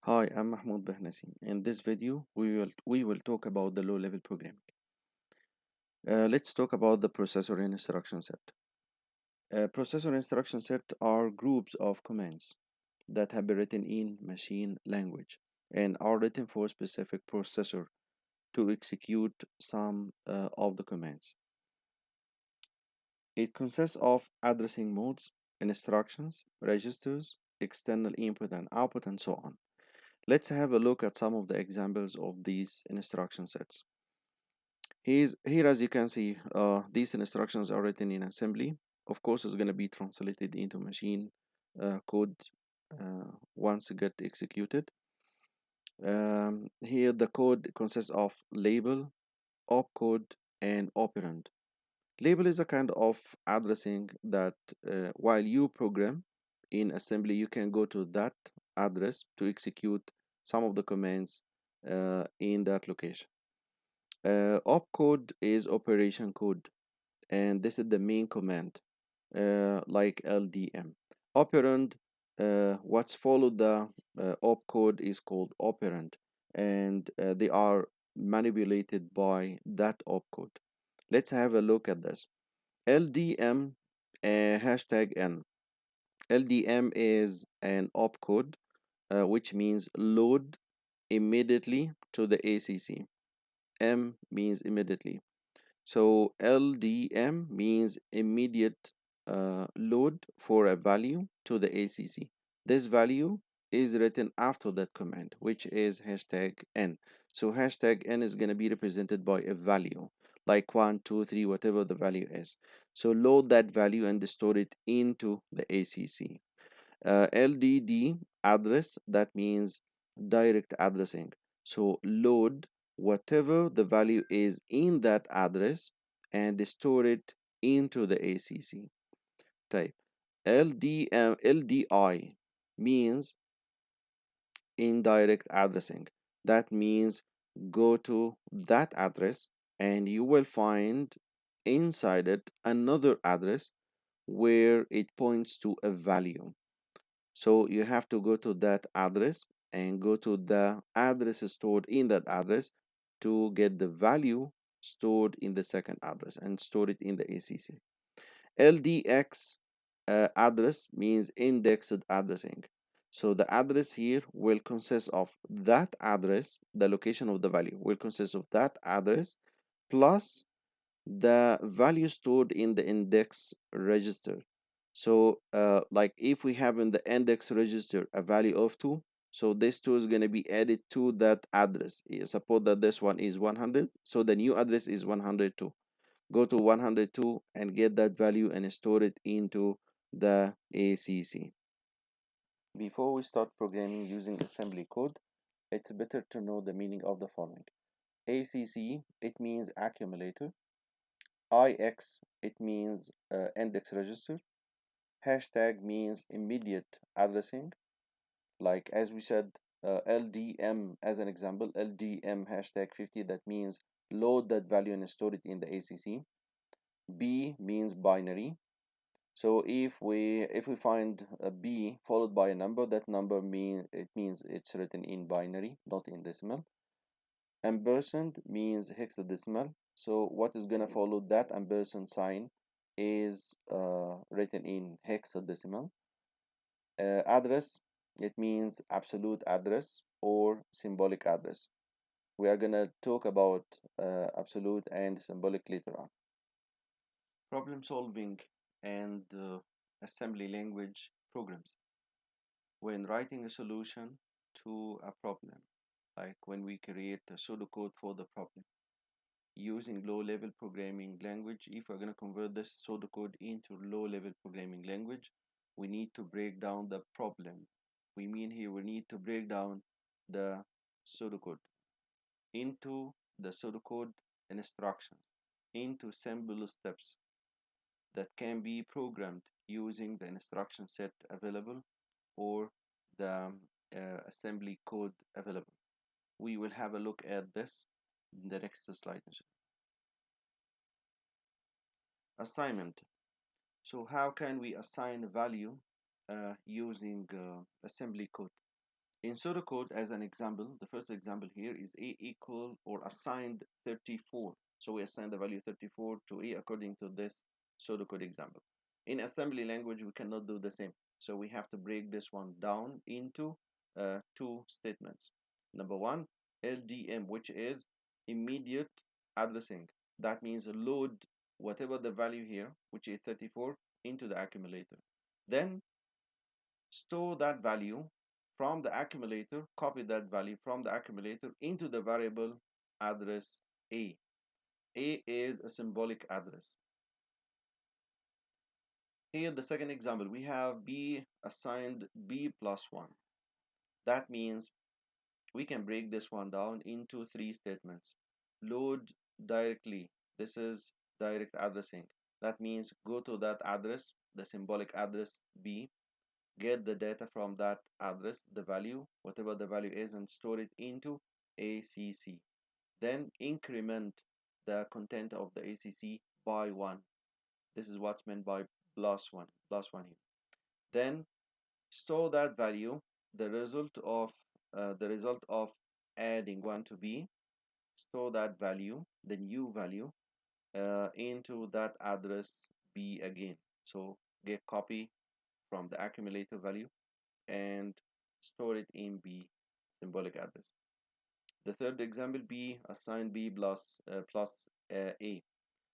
Hi, I'm Mahmoud Behnasi. In this video, we will talk about the low-level programming. Let's talk about the processor instruction set. Processor instruction set are groups of commands that have been written in machine language and are written for a specific processor to execute some of the commands. It consists of addressing modes, instructions, registers, external input and output, and so on. Let's have a look at some of the examples of these instruction sets. Here, as you can see, these instructions are written in assembly. Of course, it's going to be translated into machine code once it get executed. Here, the code consists of label, opcode, and operand. Label is a kind of addressing that while you program in assembly, you can go to that address to execute some of the commands in that location. Opcode is operation code, and this is the main command, like LDM. Operand, what's followed the opcode is called operand, and they are manipulated by that opcode. Let's have a look at this. LDM hashtag N. LDM is an opcode, which means load immediately to the ACC. M means immediately. So LDM means immediate load for a value to the ACC. This value is written after that command, which is hashtag N. So hashtag N is going to be represented by a value like 1, 2, 3, whatever the value is. So load that value and store it into the ACC. LDD address, that means direct addressing. So load whatever the value is in that address and store it into the ACC. Type LDI means indirect addressing. That means go to that address and you will find inside it another address where it points to a value. So you have to go to that address and go to the address stored in that address to get the value stored in the second address and store it in the ACC. LDX address means indexed addressing. So the address here will consist of that address, the location of the value will consist of that address plus the value stored in the index register. So like if we have in the index register a value of 2, so this 2 is going to be added to that address. Suppose that this one is 100, so the new address is 102. Go to 102 and get that value and store it into the ACC. Before we start programming using assembly code, it's better to know the meaning of the following. ACC, it means accumulator. IX, it means index register. Hashtag means immediate addressing. Like as we said, LDM as an example, LDM hashtag 50, that means load that value and store it in the ACC. B means binary. So if we find a B followed by a number, that number means it's written in binary, not in decimal. Ampersand means hexadecimal. So what is gonna follow that ampersand sign is written in hexadecimal. Address, it means absolute address or symbolic address. We are gonna talk about absolute and symbolic later on. Problem solving and assembly language programs. When writing a solution to a problem, like when we create a pseudocode for the problem, using low-level programming language, if we're going to convert this pseudocode into low-level programming language, we need to break down the problem. We mean here we need to break down the pseudocode into the pseudocode instructions, into simple steps that can be programmed using the instruction set available or the assembly code available. We will have a look at this in the next slide. Assignment. So how can we assign a value using assembly code? In pseudocode, as an example, the first example here is a equal or assigned 34. So we assign the value 34 to a according to this pseudocode example. In assembly language, we cannot do the same. So we have to break this one down into two statements. Number one, LDM, which is immediate addressing. That means load whatever the value here, which is 34, into the accumulator. Then store that value from the accumulator, copy that value from the accumulator into the variable address A. A is a symbolic address. Here, the second example, we have B assigned B plus 1. That means we can break this one down into three statements. Load directly. This is direct addressing. That means go to that address, the symbolic address B, get the data from that address, the value, whatever the value is, and store it into ACC. Then increment the content of the ACC by 1. This is what's meant by plus 1 here. Then store that value, the result of adding 1 to B, store that value, the new value, into that address B again. So get copy from the accumulator value and store it in B symbolic address. The third example, B assign B plus A.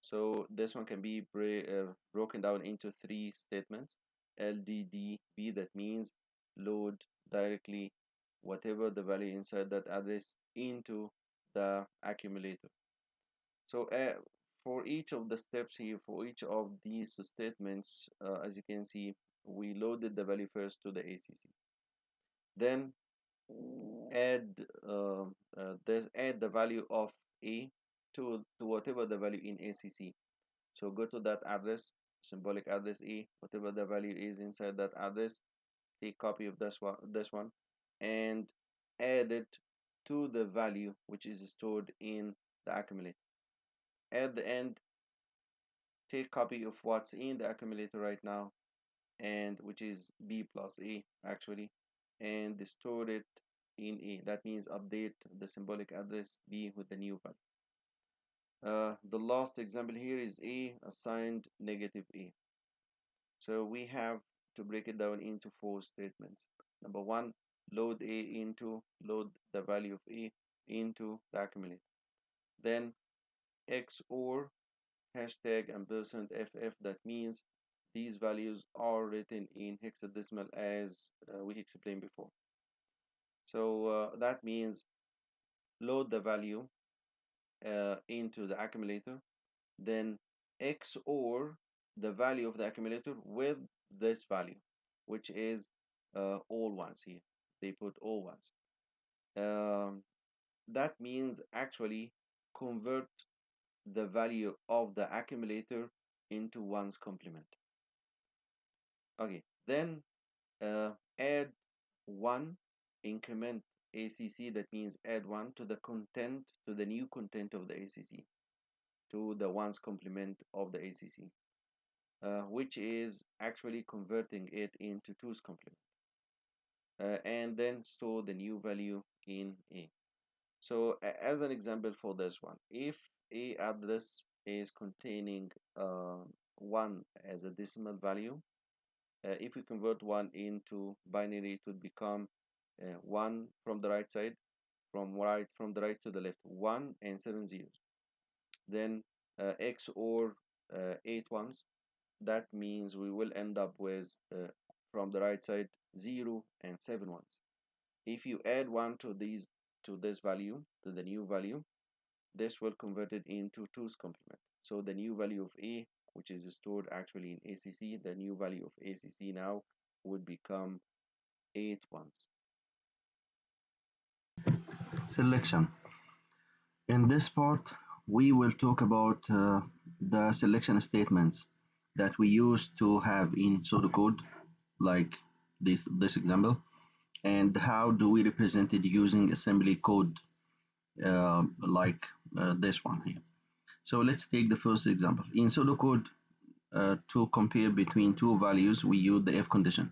So this one can be broken down into three statements. LDDB, that means load directly whatever the value inside that address into the accumulator. So for each of the steps here, for each of these statements, as you can see, we loaded the value first to the ACC. Then add add the value of A to whatever the value in ACC. So go to that address, symbolic address A, whatever the value is inside that address, take copy of this one, and add it to the value which is stored in the accumulator. At the end, take copy of what's in the accumulator right now, and which is B plus A actually, and store it in A. That means update the symbolic address B with the new value. The last example here is A assigned negative A. So we have to break it down into four statements. Number one, load the value of A into the accumulator. Then XOR hashtag ampersand FF, that means these values are written in hexadecimal as we explained before. So that means load the value into the accumulator, then XOR the value of the accumulator with this value, which is all ones here. They put all ones. That means actually convert the value of the accumulator into one's complement. Okay, then add 1, increment ACC, that means add 1 to the new content of the ACC, to the ones complement of the ACC, which is actually converting it into 2's complement. And then store the new value in A. So as an example for this one, if A address is containing 1 as a decimal value, if we convert 1 into binary, it would become 1 from the right side, from the right to the left, 1 and 7 zeros. Then XOR 8 ones. That means we will end up with from the right side 0 and 7 ones. If you add 1 to this value, to the new value, this will convert it into 2's complement. So the new value of A, which is stored actually in ACC, the new value of ACC now would become 8 ones. Selection. In this part, we will talk about the selection statements that we used to have in pseudocode, like this example, and how do we represent it using assembly code like this one here. So let's take the first example. In pseudocode, to compare between two values, we use the if condition.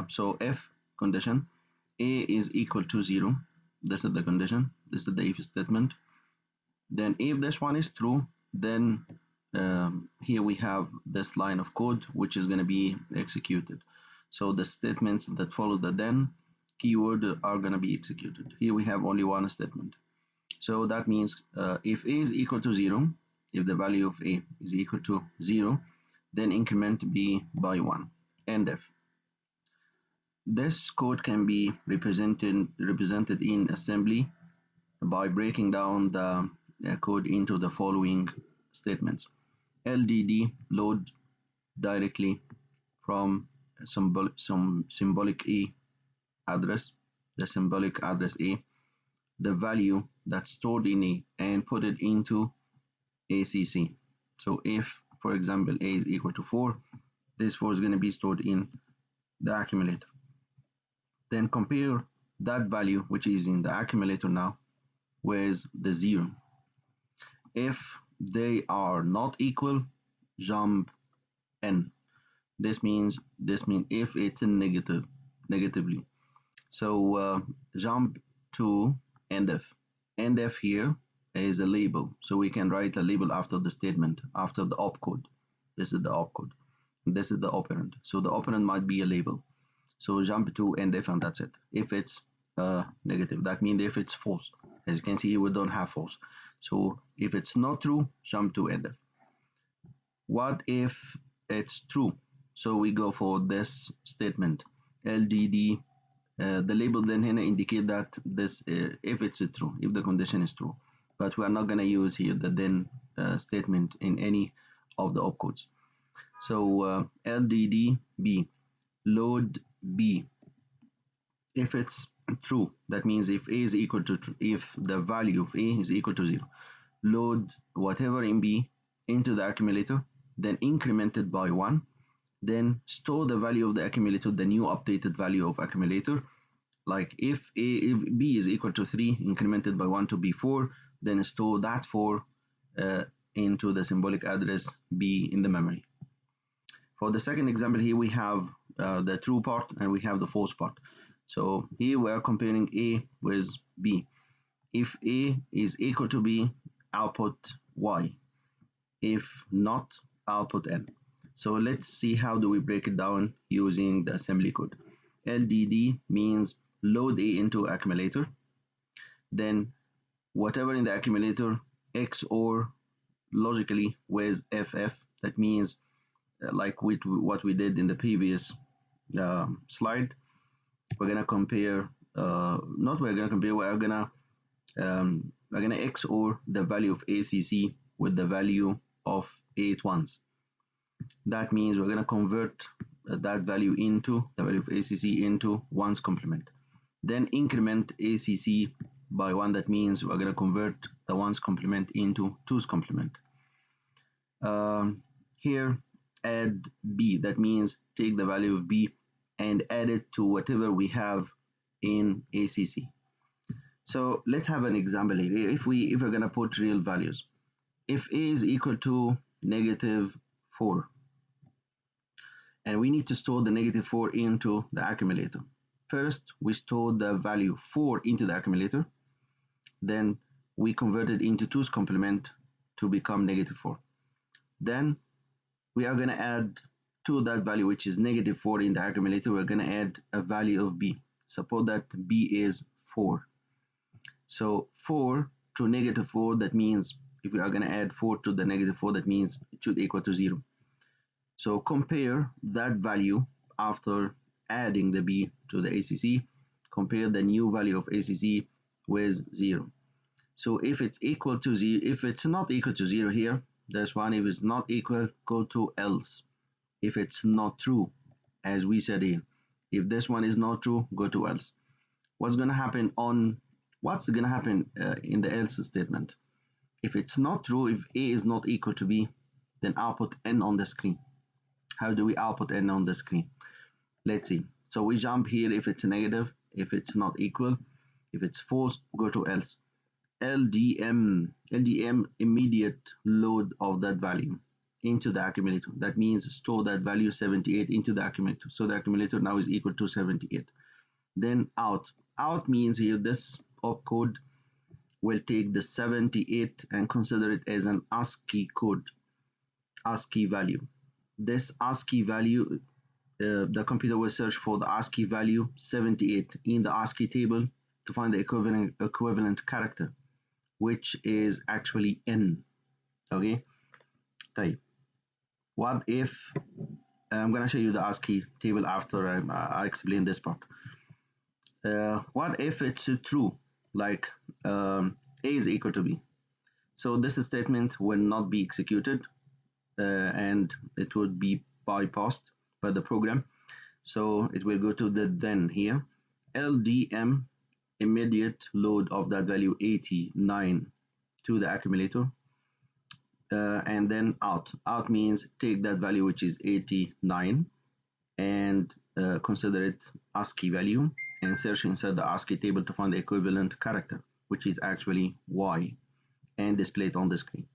So if condition, A is equal to 0. This is the condition. This is the if statement. Then if this one is true, then here we have this line of code which is going to be executed. So the statements that follow the then keyword are going to be executed. Here we have only one statement. So that means if a is equal to 0, if the value of a is equal to 0, then increment b by 1. And if this code can be represented in assembly by breaking down the code into the following statements. LDD load directly from some symbolic A address, the symbolic address A, the value that's stored in A and put it into ACC. So if, for example, A is equal to 4, this 4 is going to be stored in the accumulator. Then compare that value, which is in the accumulator now, with the 0. If they are not equal, jump n. This means if it's a negatively. So jump to endf. Endf here is a label, so we can write a label after the statement, after the opcode. This is the opcode. This is the operand. So the operand might be a label. So jump to endf and that's it. If it's negative, that means if it's false. As you can see, we don't have false. So if it's not true, jump to endf. What if it's true? So we go for this statement, LDD. The label then here indicate that this, if it's true, if the condition is true. But we are not going to use here the then statement in any of the opcodes. So LDD B, load B. If it's true, that means if A is equal to true, if the value of A is equal to 0, load whatever in B into the accumulator, then increment it by 1, then store the value of the accumulator, the new updated value of accumulator. Like if B is equal to 3, incremented by 1 to B4, then store that 4 into the symbolic address B in the memory. For the second example here, we have the true part and we have the false part. So here we are comparing A with B. If A is equal to B, output Y. If not, output N. So let's see how do we break it down using the assembly code. LDD means load A into accumulator. Then whatever in the accumulator, XOR logically with FF. That means like what we did in the previous slide, we're gonna compare. Not we're gonna compare. We're gonna XOR the value of ACC with the value of 8 ones. That means we're gonna convert that value into the value of ACC into ones complement. Then increment ACC by 1. That means we're gonna convert the ones complement into twos complement. Here add B, that means take the value of B and add it to whatever we have in ACC. So let's have an example here. If we're gonna put real values, if A is equal to -4, and we need to store the -4 into the accumulator. First, we store the value 4 into the accumulator, then we convert it into 2's complement to become -4. Then we are going to add to that value, which is -4 in the accumulator, we're going to add a value of B. Suppose that B is 4. So 4 to -4, that means if we are going to add 4 to the -4, that means it should equal to 0. So compare that value after adding the B to the ACC, compare the new value of ACC with 0. So if it's equal to 0, if it's not equal to 0 here, there's one. If it's not equal, go to else. If it's not true, as we said here, if this one is not true, go to else. What's going to happen in the else statement? If it's not true, if A is not equal to B, then output N on the screen. How do we output N on the screen? Let's see. So we jump here if it's negative, if it's not equal, if it's false, go to else. LDM immediate load of that value into the accumulator. That means store that value 78 into the accumulator. So the accumulator now is equal to 78. Then out. Out means here this opcode will take the 78 and consider it as an ASCII code, ASCII value. This ASCII value, the computer will search for the ASCII value 78 in the ASCII table to find the equivalent character, which is actually N. Okay, طيب. What if I'm gonna show you the ASCII table after I explain this part. What if it's true, like A is equal to B? So this statement will not be executed and it would be bypassed by the program. So it will go to the then here, LDM immediate load of that value 89 to the accumulator, and then out. Out means take that value which is 89 and consider it ASCII value and search inside the ASCII table to find the equivalent character, which is actually Y, and display it on the screen.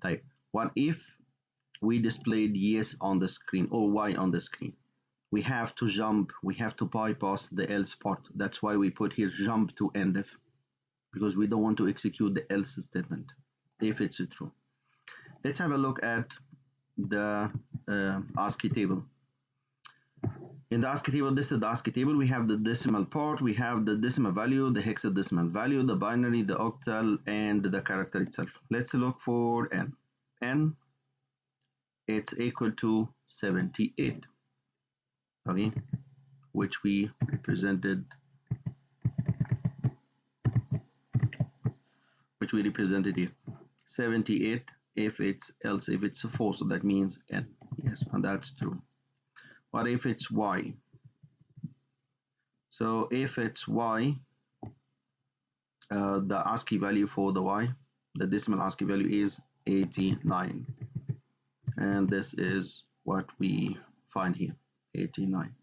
Type. What if we displayed yes on the screen or Y on the screen? We have to jump, we have to bypass the else part. That's why we put here jump to endif, because we don't want to execute the else statement if it's true. Let's have a look at the ASCII table. In the ASCII table, this is the ASCII table. We have the decimal part, we have the decimal value, the hexadecimal value, the binary, the octal, and the character itself. Let's look for N. N, it's equal to 78, okay, which we represented here. 78 if it's else if it's false, so that means N. Yes, and that's true. What if it's Y? So if it's Y, the ASCII value for the Y, the decimal ASCII value is 89. And this is what we find here, 89.